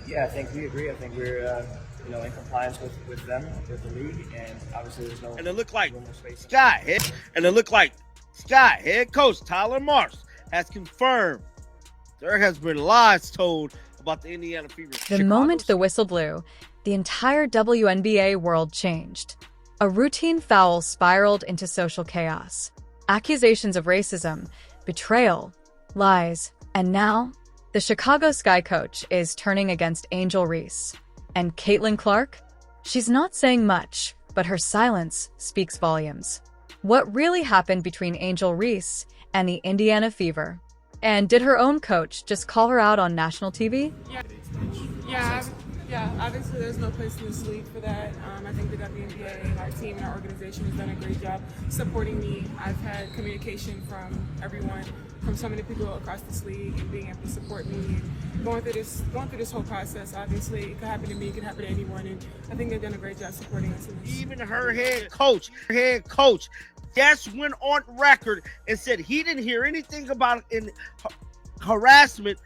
Yeah, I think we agree. I think we're in compliance with them, with the league, and obviously there's no. And it looked like no more space. Sky head coach Tyler Marsh has confirmed there has been lies told about the Indiana Fever. The moment the whistle blew, the entire WNBA world changed. A routine foul spiraled into social chaos. Accusations of racism, betrayal, lies, and now the Chicago Sky coach is turning against Angel Reese. And Caitlin Clark? She's not saying much, but her silence speaks volumes. What really happened between Angel Reese and the Indiana Fever? And did her own coach just call her out on national TV? Yeah, obviously there's no place in this league for that. I think the WNBA, our team and our organization has done a great job supporting me. I've had communication from everyone, from so many people across this league, and being able to support me and going through this whole process. Obviously, it could happen to me, it could happen to anyone, and I think they've done a great job supporting us. Even her head coach, just went on record and said he didn't hear anything about harassment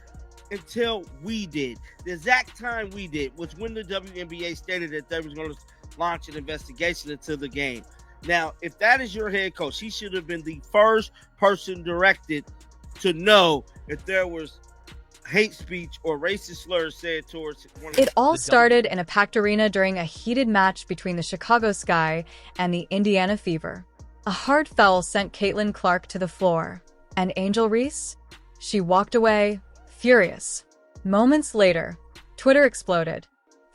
until we did. The exact time we did was when the WNBA stated that they was going to launch an investigation into the game. Now, if that is your head coach, he should have been the first person directed to know if there was hate speech or racist slurs said towards one of It all started in a packed arena during a heated match between the Chicago Sky and the Indiana Fever. A hard foul sent Caitlin Clark to the floor, and Angel Reese? She walked away, furious. Moments later, Twitter exploded.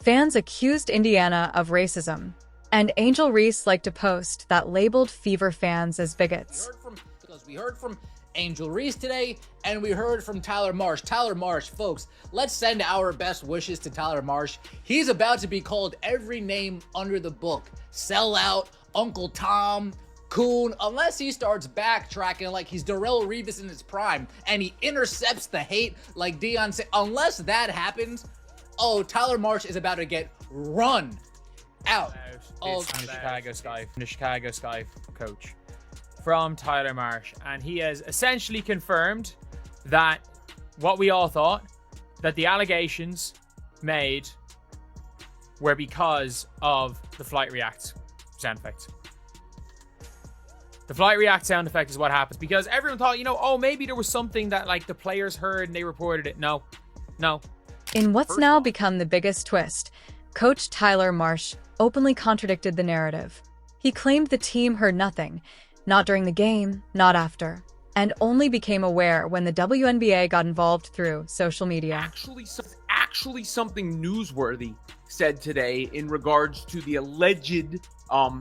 Fans accused Indiana of racism, and Angel Reese liked a post that labeled Fever fans as bigots. We heard from Angel Reese today, and we heard from Tyler Marsh. Tyler Marsh, folks, let's send our best wishes to Tyler Marsh. He's about to be called every name under the book. Sellout, Uncle Tom, Coon, unless he starts backtracking like he's Darrell Revis in his prime and he intercepts the hate like Deion said. Unless that happens, Tyler Marsh is about to get run out of the Chicago Sky coach from Tyler Marsh, and he has essentially confirmed that what we all thought, that the allegations made were because of the Flight React sound effect. The Flight React sound effect is what happens because everyone thought, maybe there was something that like the players heard and they reported it. No. In what's now become the biggest twist, Coach Tyler Marsh openly contradicted the narrative. He claimed the team heard nothing, not during the game, not after, and only became aware when the WNBA got involved through social media. Actually something newsworthy said today in regards to the alleged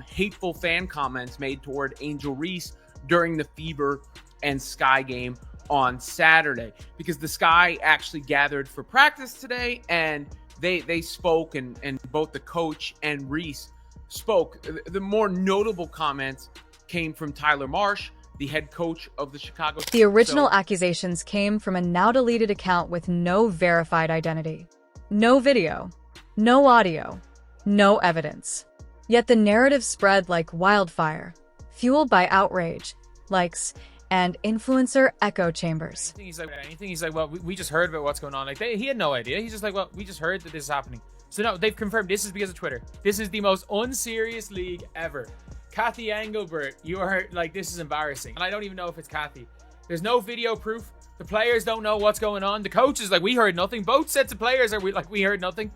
hateful fan comments made toward Angel Reese during the Fever and Sky game on Saturday, because the Sky actually gathered for practice today and they spoke, and both the coach and Reese spoke. The more notable comments came from Tyler Marsh, the head coach of the Chicago. The original accusations came from a now deleted account with no verified identity. No video, no audio, no evidence. Yet the narrative spread like wildfire, fueled by outrage, likes, and influencer echo chambers. Anything he's like, well, we just heard about what's going on. Like he had no idea. He's just like, well, we just heard that this is happening. So no, they've confirmed this is because of Twitter. This is the most unserious league ever. Kathy Engelbert, you are like, this is embarrassing. And I don't even know if it's Kathy. There's no video proof. The players don't know what's going on. The coach is like, we heard nothing. Both sets of players are we heard nothing.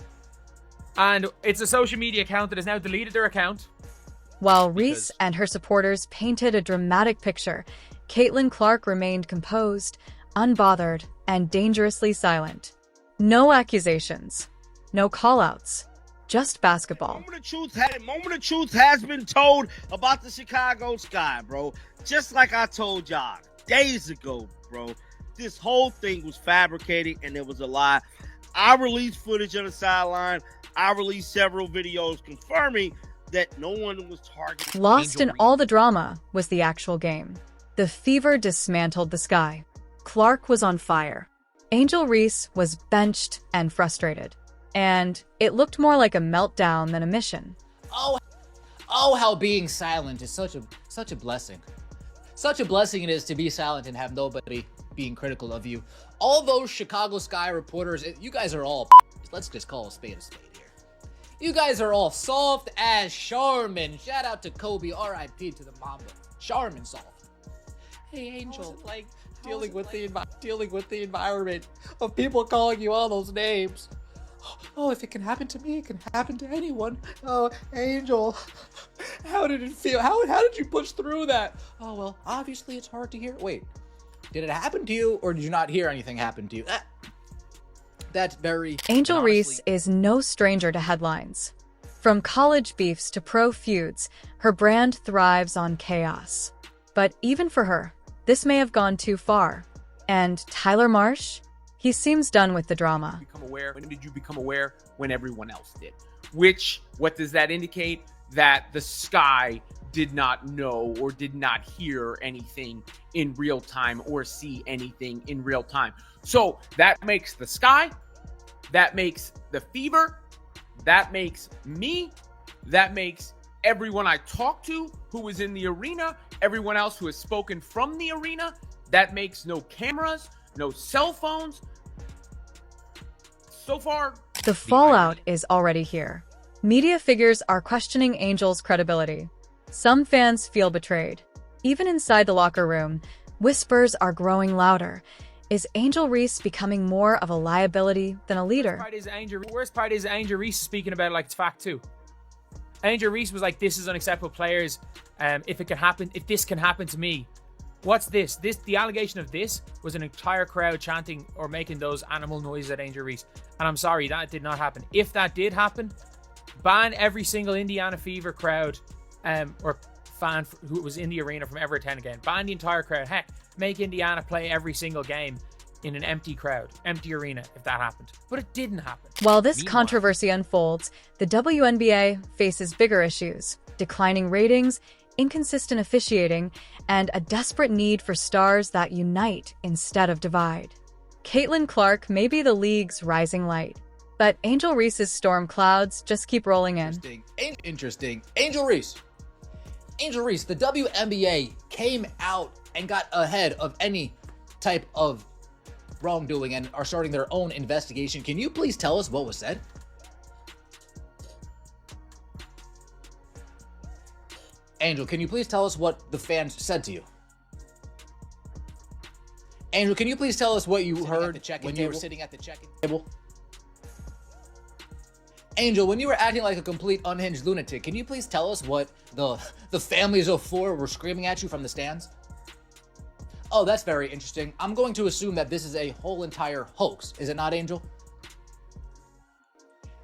And it's a social media account that has now deleted their account. While Reese and her supporters painted a dramatic picture, Caitlin Clark remained composed, unbothered, and dangerously silent. No accusations, no call-outs, just basketball. Moment of truth has been told about the Chicago Sky, bro. Just like I told y'all days ago, bro. This whole thing was fabricated and it was a lie. I released footage on the sideline. I released several videos confirming that no one was targeted. Lost in all the drama was the actual game. The Fever dismantled the Sky. Clark was on fire. Angel Reese was benched and frustrated. And it looked more like a meltdown than a mission. Oh, how being silent is such a blessing. Such a blessing it is to be silent and have nobody being critical of you. All those Chicago Sky reporters, you guys are all, let's just call a spade here. You guys are all soft as Charmin. Shout out to Kobe, RIP to the Mamba. Charmin soft. Hey Angel, like dealing with the environment of people calling you all those names. Oh, if it can happen to me, it can happen to anyone. Oh, Angel, how did it feel? How did you push through that? Oh, well, obviously it's hard to hear. Wait, did it happen to you, or did you not hear anything happen to you? That's very... Angel Reese is no stranger to headlines. From college beefs to pro feuds, her brand thrives on chaos. But even for her, this may have gone too far. And Tyler Marsh? He seems done with the drama. When did you become aware? When everyone else did. What does that indicate? That the Sky did not know or did not hear anything in real time or see anything in real time. So that makes the Sky, that makes the Fever, that makes me, that makes everyone I talked to who was in the arena, everyone else who has spoken from the arena. That makes no cameras, no cell phones. So far, the fallout is already here. Media figures are questioning Angel's credibility. Some fans feel betrayed. Even inside the locker room, whispers are growing louder. Is Angel Reese becoming more of a liability than a leader? Worst part is Angel Reese speaking about it like it's fact too. Angel Reese was like, "This is unacceptable, players. If this can happen to me." What's this? The allegation of this was an entire crowd chanting or making those animal noises at Angel Reese. And I'm sorry, that did not happen. If that did happen, ban every single Indiana Fever crowd or fan who was in the arena from ever attending again. Ban the entire crowd. Heck, make Indiana play every single game in an empty crowd, empty arena if that happened. But it didn't happen. While this controversy unfolds, the WNBA faces bigger issues: declining ratings, inconsistent officiating, and a desperate need for stars that unite instead of divide. Caitlin Clark may be the league's rising light, but Angel Reese's storm clouds just keep rolling in. Interesting. Angel Reese, the WNBA came out and got ahead of any type of wrongdoing and are starting their own investigation. Can you please tell us what was said? Angel, can you please tell us what the fans said to you? Angel, can you please tell us what you heard when you were sitting at the check-in table? Angel, when you were acting like a complete unhinged lunatic, can you please tell us what the families of four were screaming at you from the stands? Oh, that's very interesting. I'm going to assume that this is a whole entire hoax. Is it not, Angel?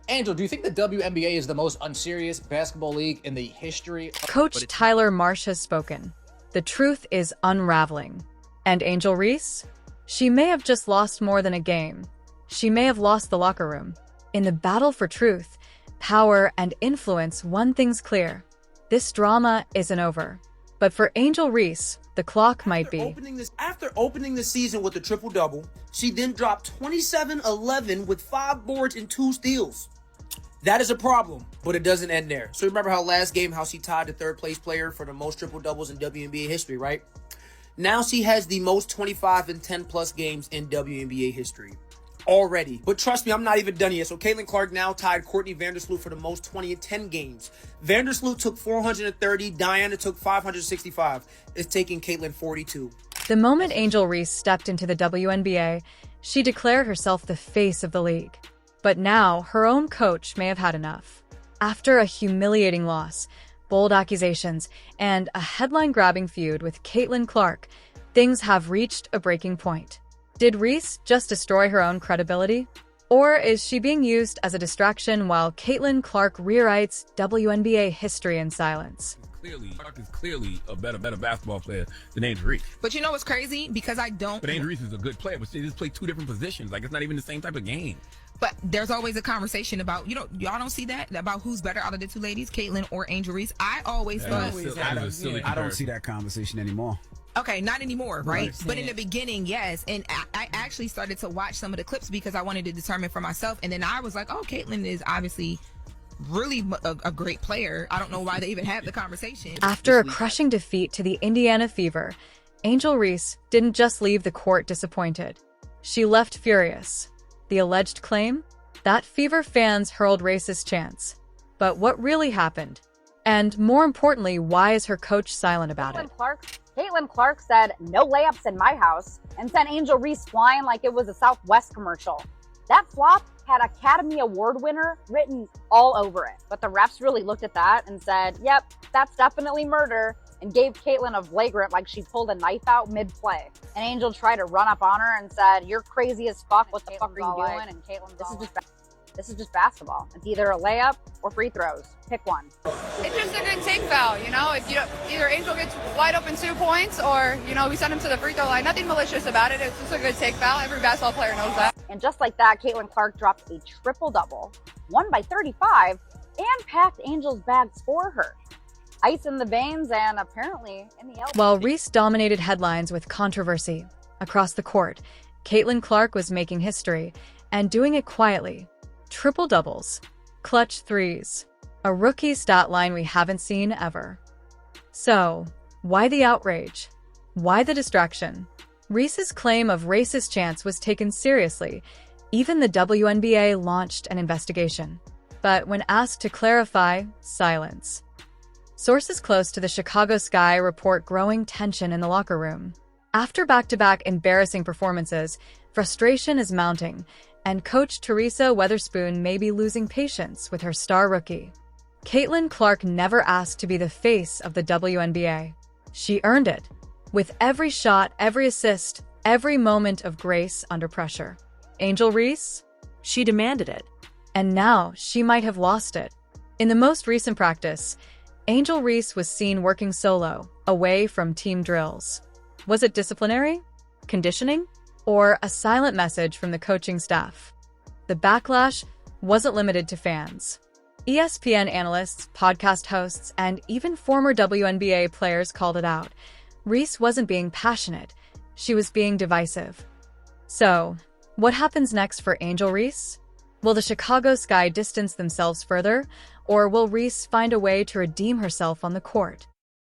Angel, do you think the WNBA is the most unserious basketball league in the history? Coach Tyler Marsh has spoken. The truth is unraveling. And Angel Reese? She may have just lost more than a game. She may have lost the locker room. In the battle for truth, power, and influence, one thing's clear. This drama isn't over. But for Angel Reese, the clock might be. After opening the season with a triple-double, she then dropped 27-11 with 5 boards and 2 steals. That is a problem, but it doesn't end there. So remember how last game, how she tied the third-place player for the most triple-doubles in WNBA history, right? Now she has the most 25 and 10-plus games in WNBA history already. But trust me, I'm not even done yet. So Caitlin Clark now tied Courtney Vandersloot for the most 20 and 10 games. Vandersloot took 430. Diana took 565. It's taking Caitlin 42. The moment Angel Reese stepped into the WNBA, she declared herself the face of the league. But now, her own coach may have had enough. After a humiliating loss, bold accusations, and a headline-grabbing feud with Caitlin Clark, things have reached a breaking point. Did Reese just destroy her own credibility? Or is she being used as a distraction while Caitlin Clark rewrites WNBA history in silence? Clark is clearly a better basketball player than Angel Reese. But you know what's crazy? Because I don't... But Angel Reese is a good player, but they just play 2 different positions. Like, it's not even the same type of game. But there's always a conversation about, y'all don't see that? About who's better out of the 2 ladies, Caitlin or Angel Reese? I always thought... I don't see that conversation anymore. Okay, not anymore, right? But in the beginning, yes. And I actually started to watch some of the clips because I wanted to determine for myself. And then I was like, oh, Caitlin is obviously really a great player. I don't know why they even had the conversation. After a crushing defeat to the Indiana Fever, Angel Reese didn't just leave the court disappointed. She left furious. The alleged claim? That Fever fans hurled racist chants. But what really happened? And more importantly, why is her coach silent about it? Caitlin Clark said, "No layups in my house," and sent Angel Reese flying like it was a Southwest commercial. That flop had Academy Award winner written all over it. But the refs really looked at that and said, "Yep, that's definitely murder," and gave Caitlin a flagrant like she pulled a knife out mid-play. And Angel tried to run up on her and said, "You're crazy as fuck. What the fuck are you doing?" And Caitlin's this is just basketball. It's either a layup or free throws. Pick one. It's just a good take foul, you know? If either Angel gets wide open 2 points or, we send him to the free throw line. Nothing malicious about it. It's just a good take foul. Every basketball player knows that. And just like that, Caitlin Clark dropped a triple-double, won by 35, and packed Angel's bags for her. Ice in the veins and apparently in the elbow. While Reese dominated headlines with controversy across the court, Caitlin Clark was making history and doing it quietly. Triple doubles, clutch threes, a rookie stat line we haven't seen ever. So, why the outrage? Why the distraction? Reese's claim of racist chants was taken seriously. Even the WNBA launched an investigation. But when asked to clarify, silence. Sources close to the Chicago Sky report growing tension in the locker room. After back-to-back embarrassing performances, frustration is mounting, and coach Teresa Weatherspoon may be losing patience with her star rookie. Caitlin Clark never asked to be the face of the WNBA. She earned it, with every shot, every assist, every moment of grace under pressure. Angel Reese? She demanded it, and now she might have lost it. In the most recent practice, Angel Reese was seen working solo, away from team drills. Was it disciplinary? Conditioning? Or a silent message from the coaching staff? The backlash wasn't limited to fans. ESPN analysts, podcast hosts, and even former WNBA players called it out. Reese wasn't being passionate. She was being divisive. So, what happens next for Angel Reese? Will the Chicago Sky distance themselves further, or will Reese find a way to redeem herself on the court?